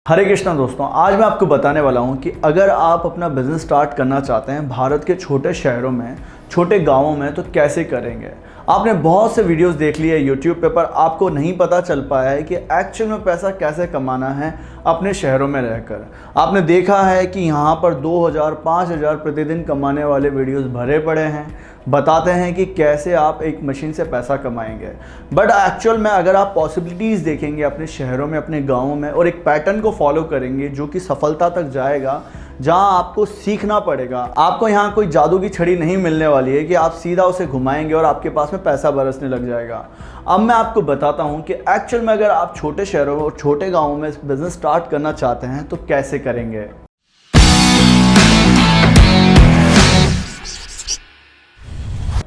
हरे कृष्णा दोस्तों, आज मैं आपको बताने वाला हूं कि अगर आप अपना बिज़नेस स्टार्ट करना चाहते हैं भारत के छोटे शहरों में, छोटे गांवों में, तो कैसे करेंगे। आपने बहुत से वीडियोस देख लिए यूट्यूब पे, पर आपको नहीं पता चल पाया है कि एक्चुअल में पैसा कैसे कमाना है अपने शहरों में रहकर। आपने देखा है कि यहाँ पर 2000 5000 प्रतिदिन कमाने वाले वीडियोस भरे पड़े हैं, बताते हैं कि कैसे आप एक मशीन से पैसा कमाएंगे। बट एक्चुअल में अगर आप पॉसिबिलिटीज़ देखेंगे अपने शहरों में, अपने गाँवों में, और एक पैटर्न को फॉलो करेंगे जो कि सफलता तक जाएगा, जहां आपको सीखना पड़ेगा। आपको यहाँ कोई जादू की छड़ी नहीं मिलने वाली है कि आप सीधा उसे घुमाएंगे और आपके पास में पैसा बरसने लग जाएगा। अब मैं आपको बताता हूँ कि एक्चुअल में अगर आप छोटे शहरों और छोटे गाँवों में बिजनेस स्टार्ट करना चाहते हैं तो कैसे करेंगे।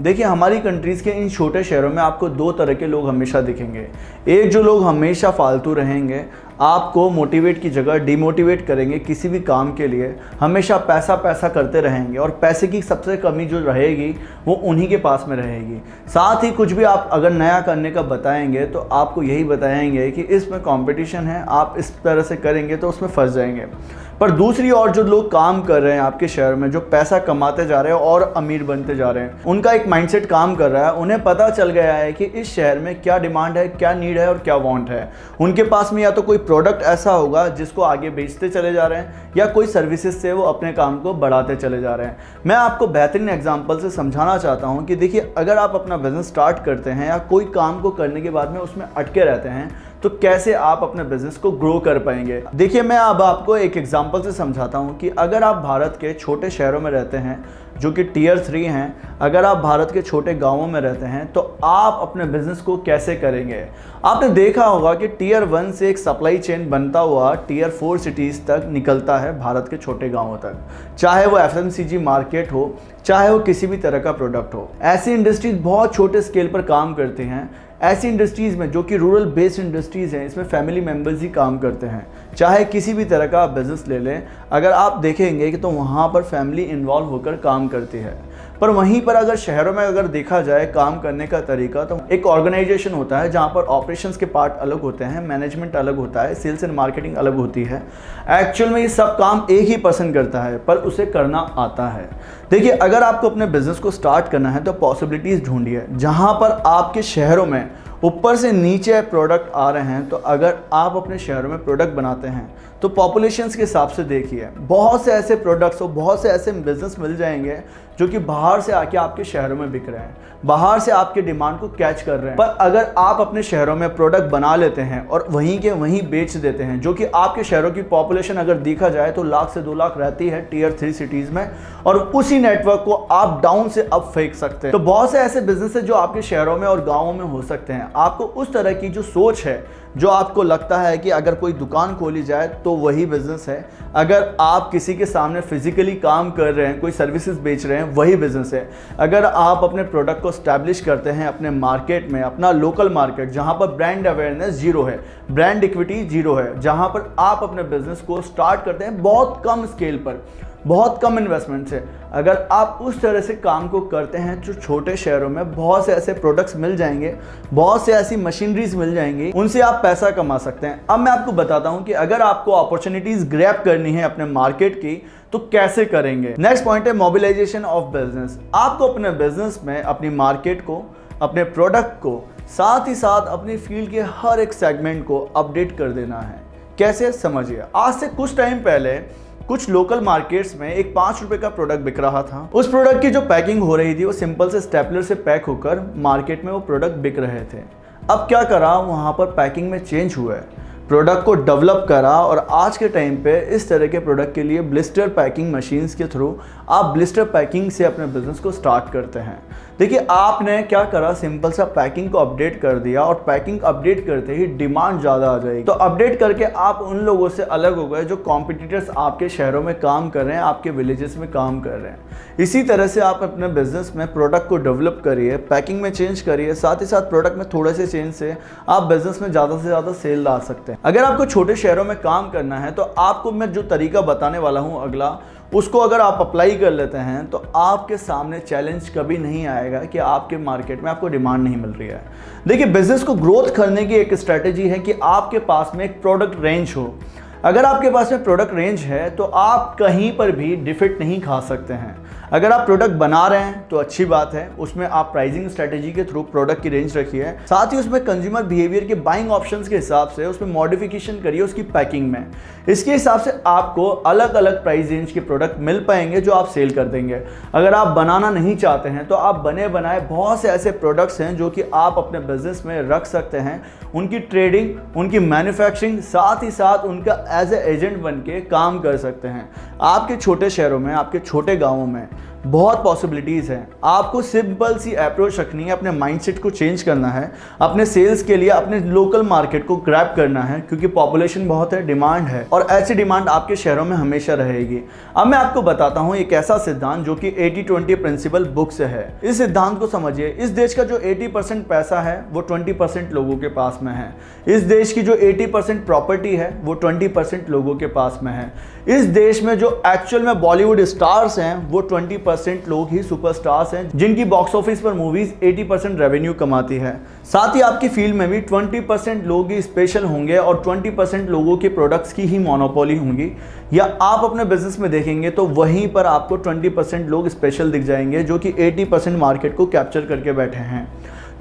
देखिए, हमारी कंट्रीज़ के इन छोटे शहरों में आपको दो तरह के लोग हमेशा दिखेंगे। एक जो लोग हमेशा फालतू रहेंगे, आपको मोटिवेट की जगह डिमोटिवेट करेंगे किसी भी काम के लिए, हमेशा पैसा पैसा करते रहेंगे और पैसे की सबसे कमी जो रहेगी वो उन्हीं के पास में रहेगी। साथ ही कुछ भी आप अगर नया करने का बताएंगे तो आपको यही बताएंगे कि इसमें कंपटीशन है, आप इस तरह से करेंगे तो उसमें फंस जाएंगे। पर दूसरी ओर जो लोग काम कर रहे हैं आपके शहर में, जो पैसा कमाते जा रहे हैं और अमीर बनते जा रहे हैं, उनका एक माइंडसेट काम कर रहा है। उन्हें पता चल गया है कि इस शहर में क्या डिमांड है, क्या नीड है और क्या वांट है। उनके पास में या तो कोई प्रोडक्ट ऐसा होगा जिसको आगे बेचते चले जा रहे हैं, या कोई सर्विसेज से वो अपने काम को बढ़ाते चले जा रहे हैं। मैं आपको बेहतरीन एग्जांपल से समझाना चाहता हूं कि देखिए, अगर आप अपना बिजनेस स्टार्ट करते हैं या कोई काम को करने के बाद में उसमें अटके रहते हैं तो कैसे आप अपने बिजनेस को ग्रो कर पाएंगे। देखिए, मैं अब आपको एक एग्जांपल से समझाता हूं कि अगर आप भारत के छोटे शहरों में रहते हैं जो कि टियर 3 हैं, अगर आप भारत के छोटे गांवों में रहते हैं तो आप अपने बिजनेस को कैसे करेंगे। आपने देखा होगा कि टियर 1 से एक सप्लाई चेन बनता हुआ टियर 4 सिटीज़ तक निकलता है भारत के छोटे गांवों तक, चाहे वो FMCG मार्केट हो, चाहे वो किसी भी तरह का प्रोडक्ट हो। ऐसी इंडस्ट्रीज बहुत छोटे स्केल पर काम करती हैं। ऐसी इंडस्ट्रीज़ में जो कि रूरल बेस्ड इंडस्ट्रीज़ हैं, इसमें फैमिली मेम्बर्स ही काम करते हैं। चाहे किसी भी तरह का आप बिज़नेस ले लें, अगर आप देखेंगे कि तो वहाँ पर फैमिली इन्वॉल्व होकर काम करती है। पर वहीं पर अगर शहरों में अगर देखा जाए काम करने का तरीका, तो एक ऑर्गेनाइजेशन होता है जहाँ पर ऑपरेशंस के पार्ट अलग होते हैं, मैनेजमेंट अलग होता है, सेल्स एंड मार्केटिंग अलग होती है। एक्चुअल में ये सब काम एक ही पर्सन करता है, पर उसे करना आता है। देखिए, अगर आपको अपने बिजनेस को स्टार्ट करना है तो पॉसिबिलिटीज़ ढूंढिए जहाँ पर आपके शहरों में ऊपर से नीचे प्रोडक्ट आ रहे हैं। तो अगर आप अपने शहरों में प्रोडक्ट बनाते हैं तो पॉपुलेशंस के हिसाब से देखिए, बहुत से ऐसे प्रोडक्ट्स और बहुत से ऐसे बिजनेस मिल जाएंगे जो कि बाहर से आके आपके शहरों में बिक रहे हैं, बाहर से आपके डिमांड को कैच कर रहे हैं। पर अगर आप अपने शहरों में प्रोडक्ट बना लेते हैं और वहीं के वहीं बेच देते हैं, जो कि आपके शहरों की पॉपुलेशन अगर देखा जाए तो 1 लाख से 2 लाख रहती है टियर 3 सिटीज़ में, और उसी नेटवर्क को आप डाउन से अप फेंक सकते हैं। तो बहुत से ऐसे बिजनेस है जो आपके शहरों में और गाँवों में हो सकते हैं। आपको उस तरह की जो सोच है, जो आपको लगता है कि अगर कोई दुकान खोली जाए तो वही बिजनेस है, अगर आप किसी के सामने फिजिकली काम कर रहे हैं, कोई सर्विसेज बेच रहे हैं, वही बिजनेस है। अगर आप अपने प्रोडक्ट को स्टैब्लिश करते हैं अपने मार्केट में, अपना लोकल मार्केट जहां पर ब्रांड अवेयरनेस जीरो है, ब्रांड इक्विटी जीरो है, जहां पर आप अपने बिजनेस को स्टार्ट करते हैं बहुत कम स्केल पर, बहुत कम इन्वेस्टमेंट से, अगर आप उस तरह से काम को करते हैं तो छोटे शहरों में बहुत से ऐसे प्रोडक्ट्स मिल जाएंगे, बहुत से ऐसी मशीनरीज मिल जाएंगी, उनसे आप पैसा कमा सकते हैं। अब मैं आपको बताता हूं कि अगर आपको अपॉर्चुनिटीज ग्रैब करनी है अपने मार्केट की तो कैसे करेंगे। नेक्स्ट पॉइंट है मोबिलाइजेशन ऑफ बिजनेस। आपको अपने बिजनेस में अपनी मार्केट को, अपने प्रोडक्ट को, साथ ही साथ अपनी फील्ड के हर एक सेगमेंट को अपडेट कर देना है। कैसे, समझिए। आज से कुछ टाइम पहले कुछ लोकल मार्केट्स में एक 5 रुपए का प्रोडक्ट बिक रहा था। उस प्रोडक्ट की जो पैकिंग हो रही थी वो सिंपल से स्टेपलर से पैक होकर मार्केट में वो प्रोडक्ट बिक रहे थे। अब क्या करा, वहाँ पर पैकिंग में चेंज हुआ है, प्रोडक्ट को डेवलप करा, और आज के टाइम पे इस तरह के प्रोडक्ट के लिए ब्लिस्टर पैकिंग मशीन्स के थ्रू आप ब्लिस्टर पैकिंग से अपने बिजनेस को स्टार्ट करते हैं। देखिए, आपने क्या करा, सिंपल सा पैकिंग को अपडेट कर दिया, और पैकिंग अपडेट करते ही डिमांड ज़्यादा आ जाएगी। तो अपडेट करके आप उन लोगों से अलग हो गए जो कॉम्पिटिटर्स आपके शहरों में काम कर रहे हैं, आपके विलेजेस में काम कर रहे हैं। इसी तरह से आप अपने बिजनेस में प्रोडक्ट को डेवलप करिए, पैकिंग में चेंज करिए, साथ ही साथ प्रोडक्ट में थोड़े से चेंज से आप बिजनेस में ज़्यादा से ज़्यादा सेल ला सकते हैं। अगर आपको छोटे शहरों में काम करना है तो आपको मैं जो तरीका बताने वाला हूँ अगला, उसको अगर आप अप्लाई कर लेते हैं तो आपके सामने चैलेंज कभी नहीं आएगा कि आपके मार्केट में आपको डिमांड नहीं मिल रही है। देखिए, बिजनेस को ग्रोथ करने की एक स्ट्रेटेजी है कि आपके पास में एक प्रोडक्ट रेंज हो। अगर आपके पास में प्रोडक्ट रेंज है तो आप कहीं पर भी डिफिट नहीं खा सकते हैं। अगर आप प्रोडक्ट बना रहे हैं तो अच्छी बात है, उसमें आप प्राइसिंग स्ट्रेटेजी के थ्रू प्रोडक्ट की रेंज रखिए, साथ ही उसमें कंज्यूमर बिहेवियर के बाइंग ऑप्शंस के हिसाब से उसमें मॉडिफिकेशन करिए उसकी पैकिंग में। इसके हिसाब से आपको अलग अलग प्राइस रेंज के प्रोडक्ट मिल पाएंगे जो आप सेल कर देंगे। अगर आप बनाना नहीं चाहते हैं तो आप बने बनाए बहुत से ऐसे प्रोडक्ट्स हैं जो कि आप अपने बिजनेस में रख सकते हैं, उनकी ट्रेडिंग, उनकी मैन्युफैक्चरिंग, साथ ही साथ उनका एज ए एजेंट बन के काम कर सकते हैं। आपके छोटे शहरों में, आपके छोटे गाँवों में बहुत पॉसिबिलिटीज़ हैं। आपको सिंपल सी अप्रोच रखनी है, अपने माइंडसेट को चेंज करना है, अपने सेल्स के लिए अपने लोकल मार्केट को ग्रैब करना है, क्योंकि पॉपुलेशन बहुत है, डिमांड है और ऐसी डिमांड आपके शहरों में हमेशा रहेगी। अब मैं आपको बताता हूँ एक ऐसा सिद्धांत जो कि 80-20 प्रिंसिपल बुक से है। इस सिद्धांत को समझिए। इस देश का जो 80% पैसा है वो 20% लोगों के पास में है। इस देश की जो 80% प्रॉपर्टी है वो 20% लोगों के पास में है। इस देश में जो एक्चुअल में बॉलीवुड स्टार्स हैं वो 20% लोग ही सुपरस्टार्स हैं, जिनकी बॉक्स ऑफिस पर मूवीज 80% रेवेन्यू कमाती है। साथ ही आपकी फील्ड में भी 20% लोग ही स्पेशल होंगे और 20% लोगों के प्रोडक्ट्स की ही मोनोपोली होंगी। या आप अपने बिजनेस में देखेंगे तो वहीं पर आपको 20% लोग स्पेशल दिख जाएंगे जो कि 80% मार्केट को कैप्चर करके बैठे हैं।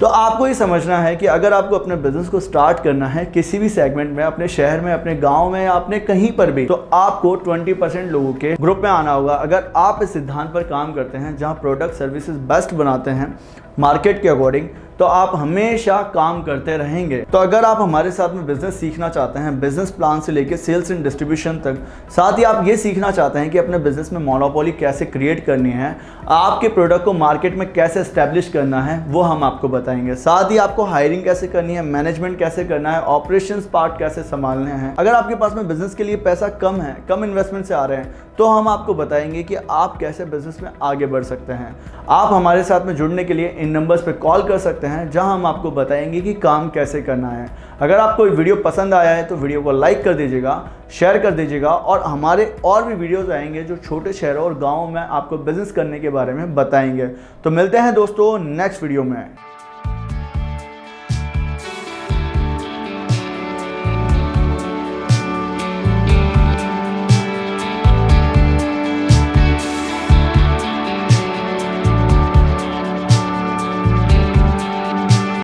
तो आपको ये समझना है कि अगर आपको अपने बिजनेस को स्टार्ट करना है किसी भी सेगमेंट में, अपने शहर में, अपने गांव में या अपने कहीं पर भी, तो आपको 20% लोगों के ग्रुप में आना होगा। अगर आप इस सिद्धांत पर काम करते हैं जहां प्रोडक्ट सर्विसेज बेस्ट बनाते हैं मार्केट के अकॉर्डिंग, तो आप हमेशा काम करते रहेंगे। तो अगर आप हमारे साथ में बिजनेस सीखना चाहते हैं, बिजनेस प्लान से लेकर सेल्स एंड डिस्ट्रीब्यूशन तक, साथ ही आप ये सीखना चाहते हैं कि अपने बिजनेस में मोनोपोली कैसे क्रिएट करनी है, आपके प्रोडक्ट को मार्केट में कैसे एस्टेब्लिश करना है, वो हम आपको बताएंगे। साथ ही आपको हायरिंग कैसे करनी है, मैनेजमेंट कैसे करना है, ऑपरेशंस पार्ट कैसे संभालने हैं। अगर आपके पास में बिजनेस के लिए पैसा कम है, कम इन्वेस्टमेंट से आ रहे हैं, तो हम आपको बताएंगे कि आप कैसे बिजनेस में आगे बढ़ सकते हैं। आप हमारे साथ में जुड़ने के लिए इन नंबर्स पे कॉल कर सकते हैं जहां हम आपको बताएंगे कि काम कैसे करना है। अगर आपको वीडियो पसंद आया है तो वीडियो को लाइक कर दीजिएगा, शेयर कर दीजिएगा और हमारे और भी वीडियोस आएंगे जो छोटे शहरों और गाँवों में आपको बिजनेस करने के बारे में बताएंगे। तो मिलते हैं दोस्तों नेक्स्ट वीडियो में।